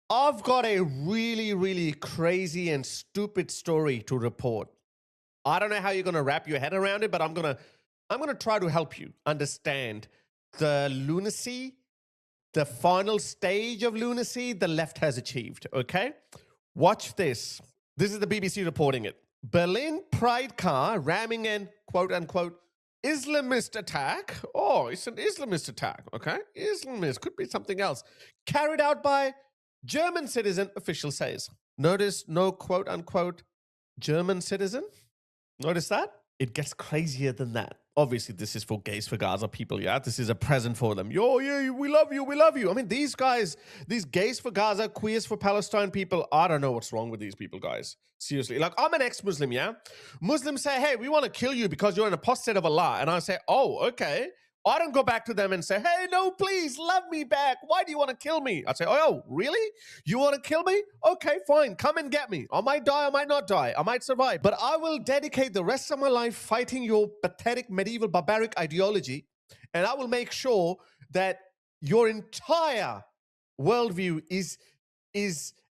I've got a really, really crazy and stupid story to report. I don't know how you're going to wrap your head around it, but I'm going to try to help you understand the lunacy, the final stage of lunacy the left has achieved, okay? Watch this. This is the BBC reporting it. Berlin Pride car ramming an quote unquote Islamist attack. Oh, it's an Islamist attack, okay? Islamist could be something else. Carried out by German citizen, official says. Notice no quote unquote German citizen. Notice that? It gets crazier than that. Obviously, this is for gays for Gaza people, yeah? This is a present for them. Yo, yeah, we love you, we love you. I mean, these guys, these gays for Gaza, queers for Palestine people, I don't know what's wrong with these people, guys. Seriously. Like, I'm an ex-Muslim, yeah? Muslims say, hey, we want to kill you because you're an apostate of Allah. And I say, oh, okay. I don't go back to them and say, hey, no, please, love me back. Why do you want to kill me? I say, oh, really? You want to kill me? Okay, fine. Come and get me. I might die, I might not die. I might survive. But I will dedicate the rest of my life fighting your pathetic medieval barbaric ideology. And I will make sure that your entire worldview is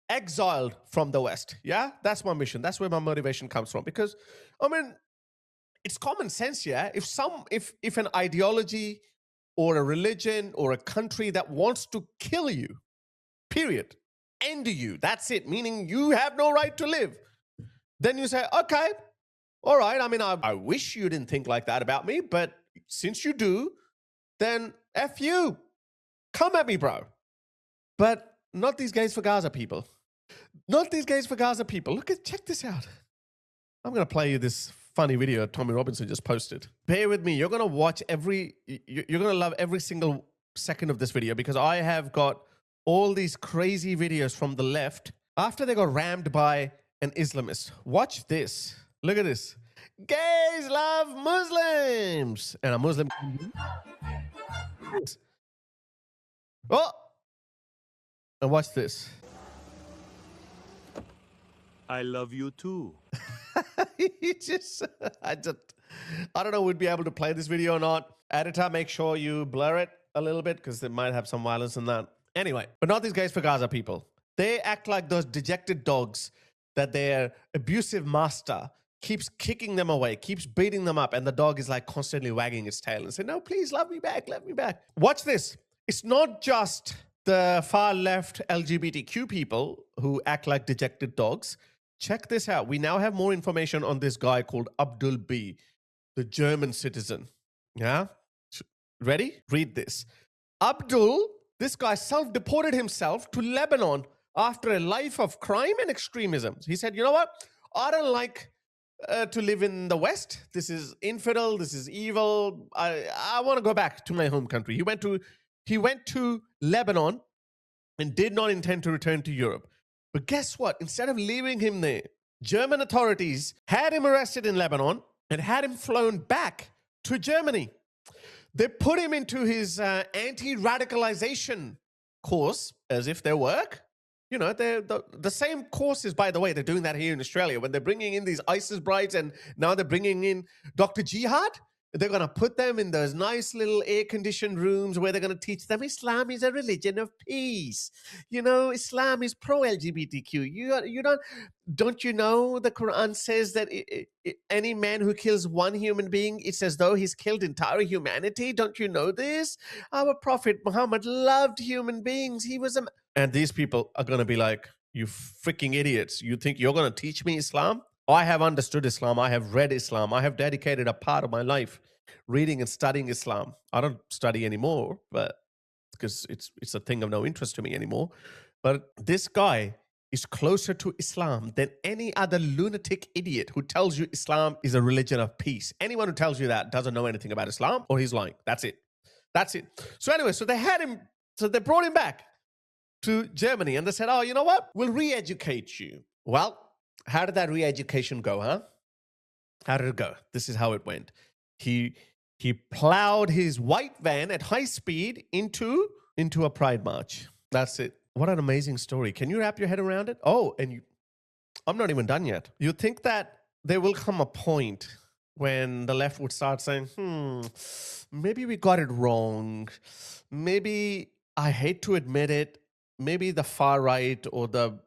exiled from the West. Yeah? That's my mission. That's where my motivation comes from. Because, I mean, it's common sense, yeah. If an ideology or a religion or a country that wants to kill you, period, end you, that's it, meaning you have no right to live, then you say, okay, all right. I mean, I wish you didn't think like that about me, but since you do, then F you. Come at me, bro. But not these gays for Gaza people. Not these gays for Gaza people. Check this out. I'm going to play you this funny video Tommy Robinson just posted. Bear with me. You're going to watch you're going to love every single second of this video because I have got all these crazy videos from the left after they got rammed by an Islamist. Watch this. Look at this. Gays love Muslims. And a Muslim. Oh, and watch this. I love you too. I don't know, we'd be able to play this video or not. Editor, make sure you blur it a little bit because it might have some violence in that. Anyway, but not these gays for Gaza people. They act like those dejected dogs that their abusive master keeps kicking them away, keeps beating them up, and the dog is like constantly wagging its tail and saying, no, please, love me back, love me back. Watch this. It's not just the far left LGBTQ people who act like dejected dogs. Check this out. We now have more information on this guy called Abdul B, the German citizen. Yeah? Ready? Read this. Abdul, this guy self-deported himself to Lebanon after a life of crime and extremism. He said, you know what? I don't like to live in the West. This is infidel. This is evil. I want to go back to my home country. He went to Lebanon and did not intend to return to Europe. But guess what? Instead of leaving him there, German authorities had him arrested in Lebanon and had him flown back to Germany. They put him into his anti-radicalization course as if they work. You know, the same courses, by the way, they're doing that here in Australia. When they're bringing in these ISIS brides and now they're bringing in Dr. Jihad, they're going to put them in those nice little air-conditioned rooms where they're going to teach them Islam is a religion of peace. You know, Islam is pro-LGBTQ. Don't you know the Quran says that any man who kills one human being, it's as though he's killed entire humanity? Don't you know this? Our Prophet Muhammad loved human beings. He was a... And these people are going to be like, you freaking idiots. You think you're going to teach me Islam? I have understood Islam. I have read Islam. I have dedicated a part of my life reading and studying Islam. I don't study anymore, but because it's a thing of no interest to me anymore. But this guy is closer to Islam than any other lunatic idiot who tells you Islam is a religion of peace. Anyone who tells you that doesn't know anything about Islam or he's lying. That's it. That's it. So anyway, so they brought him back to Germany and they said, oh, you know what? We'll re-educate you. Well, how did that re-education go, huh? How did it go? This is how it went. He plowed his white van at high speed into a pride march. That's it. What an amazing story. Can you wrap your head around it? Oh, and I'm not even done yet. You think that there will come a point when the left would start saying, maybe we got it wrong. Maybe, I hate to admit it, maybe the far right or the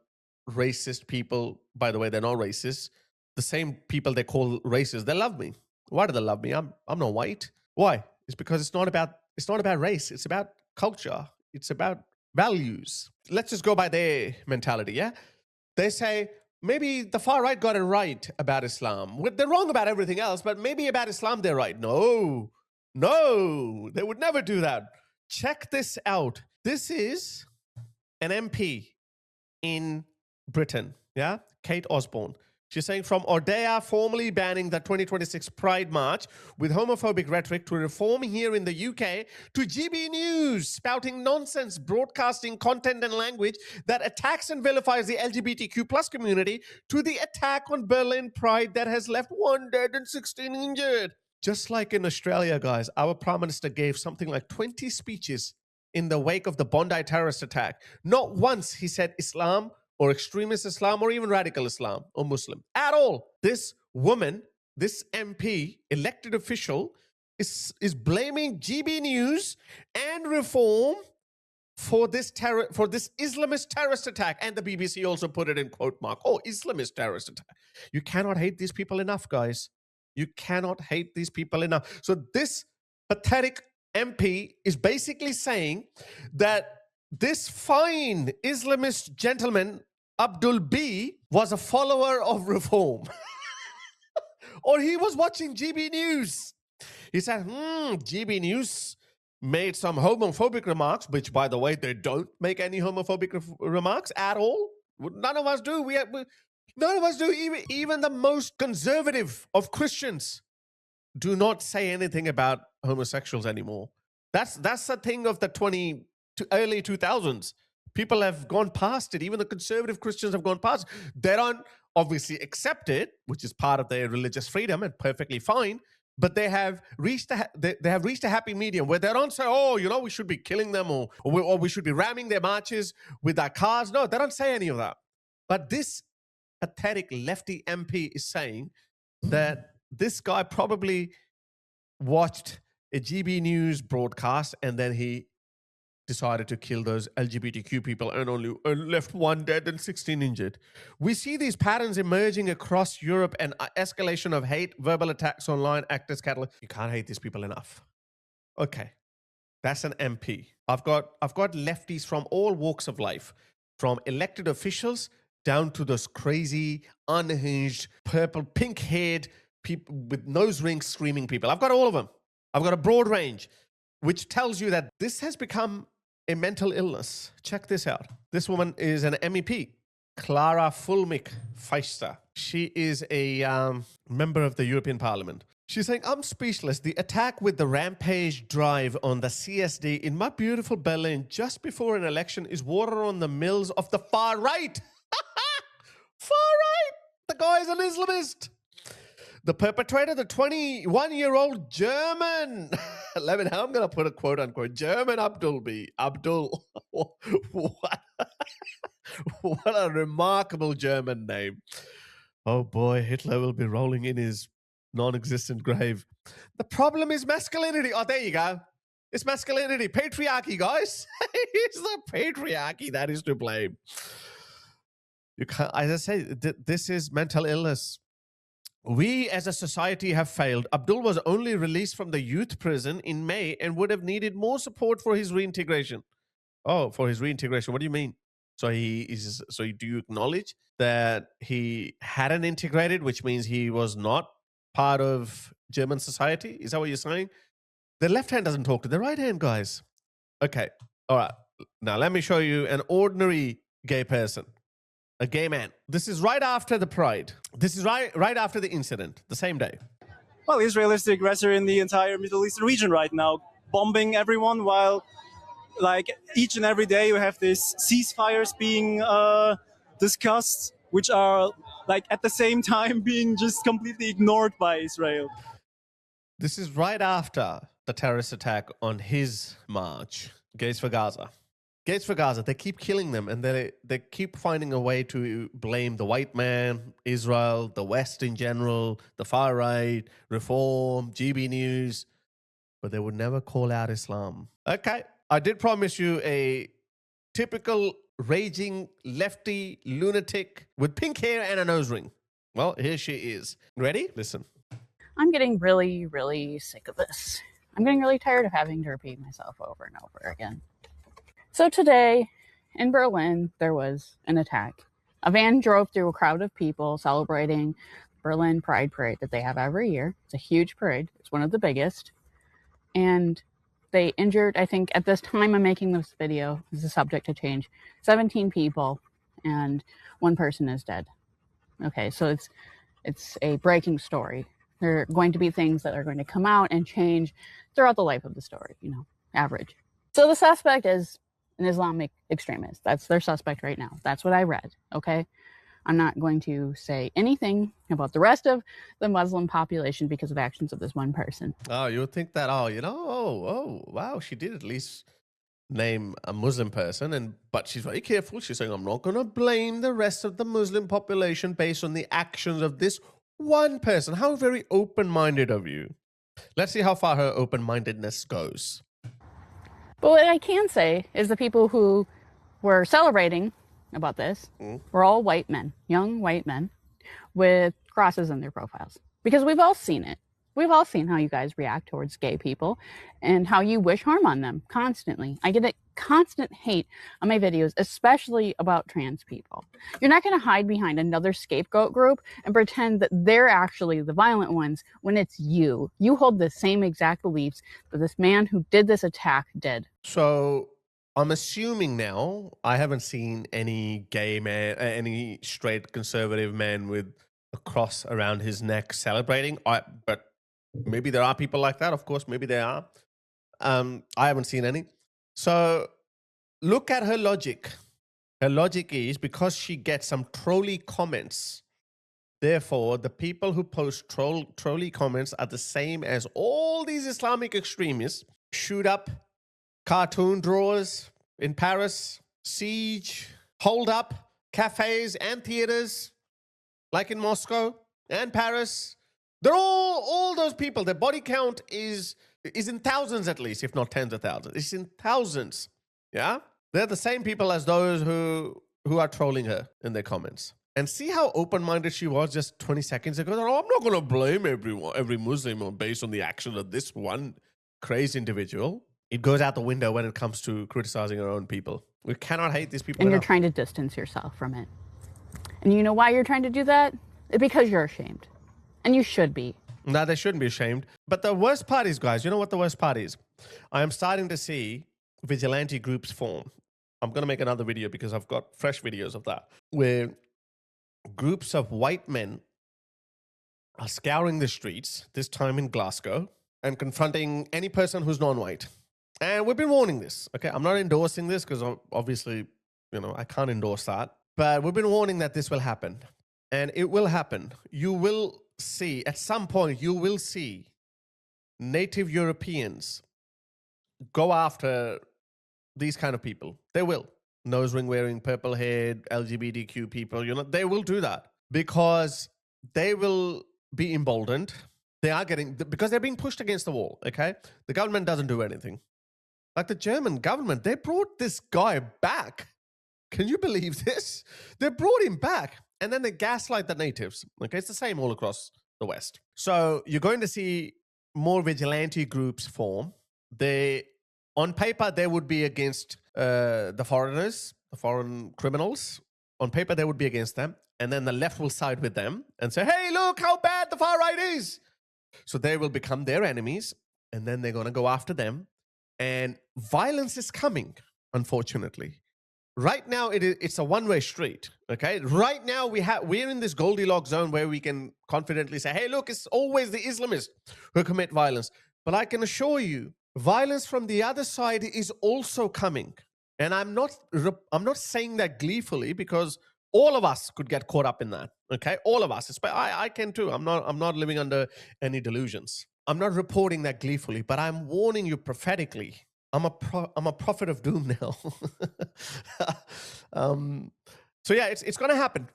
racist people, by the way, they're not racist. The same people they call racist, they love me. Why do they love me? I'm not white. Why? It's because it's not about race. It's about culture. It's about values. Let's just go by their mentality, yeah? They say maybe the far right got it right about Islam. They're wrong about everything else, but maybe about Islam they're right. No, no, they would never do that. Check this out. This is an MP in Britain, yeah? Kate Osborne. She's saying from Ordea formally banning the 2026 Pride March with homophobic rhetoric to reform here in the UK to GB News spouting nonsense, broadcasting content and language that attacks and vilifies the LGBTQ plus community to the attack on Berlin Pride that has left 1 dead and 16 injured. Just like in Australia, guys, our Prime Minister gave something like 20 speeches in the wake of the Bondi terrorist attack. Not once he said Islam or extremist Islam or even radical Islam or Muslim at all. This woman, this MP, elected official, is blaming GB News and Reform for this Islamist terrorist attack. And the BBC also put it in quote mark. Oh, Islamist terrorist attack. You cannot hate these people enough, guys. You cannot hate these people enough. So this pathetic MP is basically saying that this fine Islamist gentleman, Abdul B, was a follower of Reform. Or he was watching GB News. He said, GB News made some homophobic remarks, which, by the way, they don't make any homophobic remarks at all. None of us do. None of us do. Even the most conservative of Christians do not say anything about homosexuals anymore. That's the thing of the early 2000s. People have gone past it. Even the conservative Christians have gone past it. They don't obviously accept it, which is part of their religious freedom and perfectly fine. But they have reached a happy medium where they don't say, oh, we should be killing them or we should be ramming their marches with our cars. No, they don't say any of that. But this pathetic lefty MP is saying that this guy probably watched a GB News broadcast and then he decided to kill those LGBTQ people and only left 1 dead and 16 injured. We see these patterns emerging across Europe and escalation of hate, verbal attacks online, actors, catalog. You can't hate these people enough. Okay, that's an MP. I've got lefties from all walks of life, from elected officials down to those crazy, unhinged, purple, pink-haired people with nose rings screaming people. I've got all of them. I've got a broad range, which tells you that this has become a mental illness. Check this out. This woman is an MEP, Clara Fulmick Feister. She is a member of the European Parliament. She's saying, I'm speechless. The attack with the rampage drive on the CSD in my beautiful Berlin just before an election is water on the mills of the far right. Far right. The guy is an Islamist. The perpetrator, the 21-year-old German, I'm going to put a quote unquote, German Abdul B. Abdul. What a remarkable German name. Oh boy, Hitler will be rolling in his non-existent grave. The problem is masculinity. Oh, there you go. It's masculinity. Patriarchy, guys. It's the patriarchy that is to blame. You can't, as I say, this is mental illness. We as a society have failed. Abdul was only released from the youth prison in May and would have needed more support for his reintegration. Oh, for his reintegration. What do you mean? So do you acknowledge that he hadn't integrated, which means he was not part of German society? Is that what you're saying? The left hand doesn't talk to the right hand, guys. Okay. All right. Now let me show you an ordinary gay person. A gay man. This is right after the Pride. This is right after the incident, the same day. Well, Israel is the aggressor in the entire Middle Eastern region right now, bombing everyone while, like, each and every day you have these ceasefires being discussed, which are, like, at the same time being just completely ignored by Israel. This is right after the terrorist attack on his march, Gates for Gaza. Gates for Gaza, they keep killing them and they keep finding a way to blame the white man, Israel, the West in general, the far right, Reform, GB News, but they would never call out Islam. Okay, I did promise you a typical raging lefty lunatic with pink hair and a nose ring. Well, here she is. Ready? Listen. I'm getting really, really sick of this. I'm getting really tired of having to repeat myself over and over again. So today in Berlin, there was an attack. A van drove through a crowd of people celebrating Berlin Pride Parade that they have every year. It's a huge parade. It's one of the biggest. And they injured, I think at this time I'm making this video, this is subject to change, 17 people and one person is dead. Okay, so it's a breaking story. There are going to be things that are going to come out and change throughout the life of the story, average. So the suspect is an Islamic extremist. That's their suspect right now. That's what I read, okay? I'm not going to say anything about the rest of the Muslim population because of actions of this one person. Oh, you would think that, wow, she did at least name a Muslim person, but she's very careful. She's saying, I'm not going to blame the rest of the Muslim population based on the actions of this one person. How very open-minded of you. Let's see how far her open-mindedness goes. But what I can say is the people who were celebrating about this were all white men, young white men with crosses in their profiles. Because we've all seen it. We've all seen how you guys react towards gay people and how you wish harm on them constantly. I get a constant hate on my videos, especially about trans people. You're not going to hide behind another scapegoat group and pretend that they're actually the violent ones when it's you. You hold the same exact beliefs that this man who did this attack did. So I'm assuming now I haven't seen any gay man, any straight conservative man with a cross around his neck celebrating. But maybe there are people like that. Of course, maybe there are. I haven't seen any. So look at her logic. Her logic is because she gets some trolly comments. Therefore, the people who post trolly comments are the same as all these Islamic extremists. Shoot up cartoon drawers in Paris, siege, hold up cafes and theaters like in Moscow and Paris. They're all those people. Their body count is in thousands at least, if not tens of thousands. It's in thousands. Yeah? They're the same people as those who are trolling her in their comments. And see how open-minded she was just 20 seconds ago? Oh, I'm not going to blame every Muslim based on the action of this one crazy individual. It goes out the window when it comes to criticizing our own people. We cannot hate these people And enough. you're trying to distance yourself from it. And you know why you're trying to do that? It's because you're ashamed. And you should be. No, they shouldn't be ashamed. But the worst part is, guys, you know what the worst part is? I am starting to see vigilante groups form. I'm going to make another video because I've got fresh videos of that, where groups of white men are scouring the streets, this time in Glasgow, and confronting any person who's non-white. And we've been warning this, okay? I'm not endorsing this because obviously, I can't endorse that. But we've been warning that this will happen. And it will happen. You will see, at some point, you will see native Europeans go after these kind of people. They will. Nose ring wearing, purple haired, LGBTQ people, they will do that because they will be emboldened. Because they're being pushed against the wall, okay? The government doesn't do anything. Like the German government, they brought this guy back. Can you believe this? They brought him back and then they gaslight the natives. Okay, it's the same all across the West. So you're going to see more vigilante groups form. On paper, they would be against the foreigners, the foreign criminals. On paper, they would be against them. And then the left will side with them and say, hey, look how bad the far right is. So they will become their enemies. And then they're going to go after them. And violence is coming, unfortunately. Right now, it's a one-way street, okay? Right now, we're in this Goldilocks zone where we can confidently say, hey, look, it's always the Islamists who commit violence. But I can assure you, violence from the other side is also coming. And I'm not saying that gleefully because all of us could get caught up in that, okay? All of us. I can too. I'm not living under any delusions. I'm not reporting that gleefully, but I'm warning you prophetically. I'm a prophet of doom now. So yeah, it's going to happen.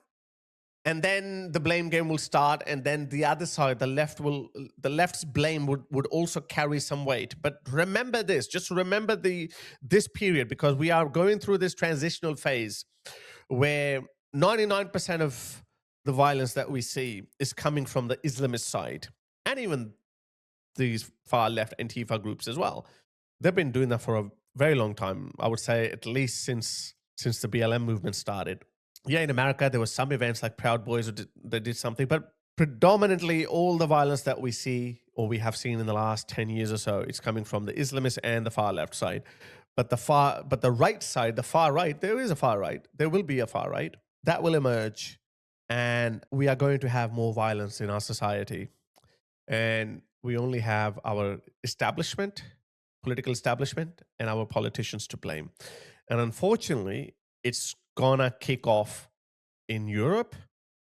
And then the blame game will start, and then the other side, the left's blame would also carry some weight. But remember this, just remember this period, because we are going through this transitional phase where 99% of the violence that we see is coming from the Islamist side, and even these far left Antifa groups as well. They've been doing that for a very long time. I would say at least since the BLM movement started. Yeah, in America, there were some events like Proud Boys that did something, but predominantly all the violence that we see or we have seen in the last 10 years or so, it's coming from the Islamist and the far left side. But the right side, the far right, there is a far right. There will be a far right that will emerge, and we are going to have more violence in our society. And we only have our establishment, political establishment, and our politicians to blame. And unfortunately, it's gonna kick off in Europe.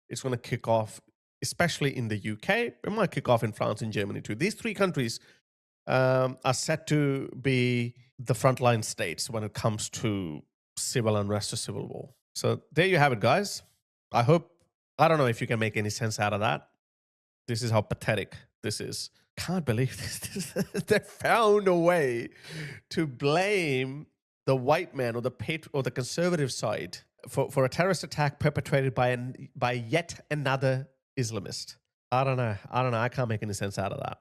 It's gonna kick off, especially in the UK. It might kick off in France and Germany too. These three countries are set to be the frontline states when it comes to civil unrest or civil war. So there you have it, guys. I don't know if you can make any sense out of that. This is how pathetic this is. Can't believe this. They found a way to blame the white man or the conservative side for a terrorist attack perpetrated by yet another Islamist. I don't know. I can't make any sense out of that.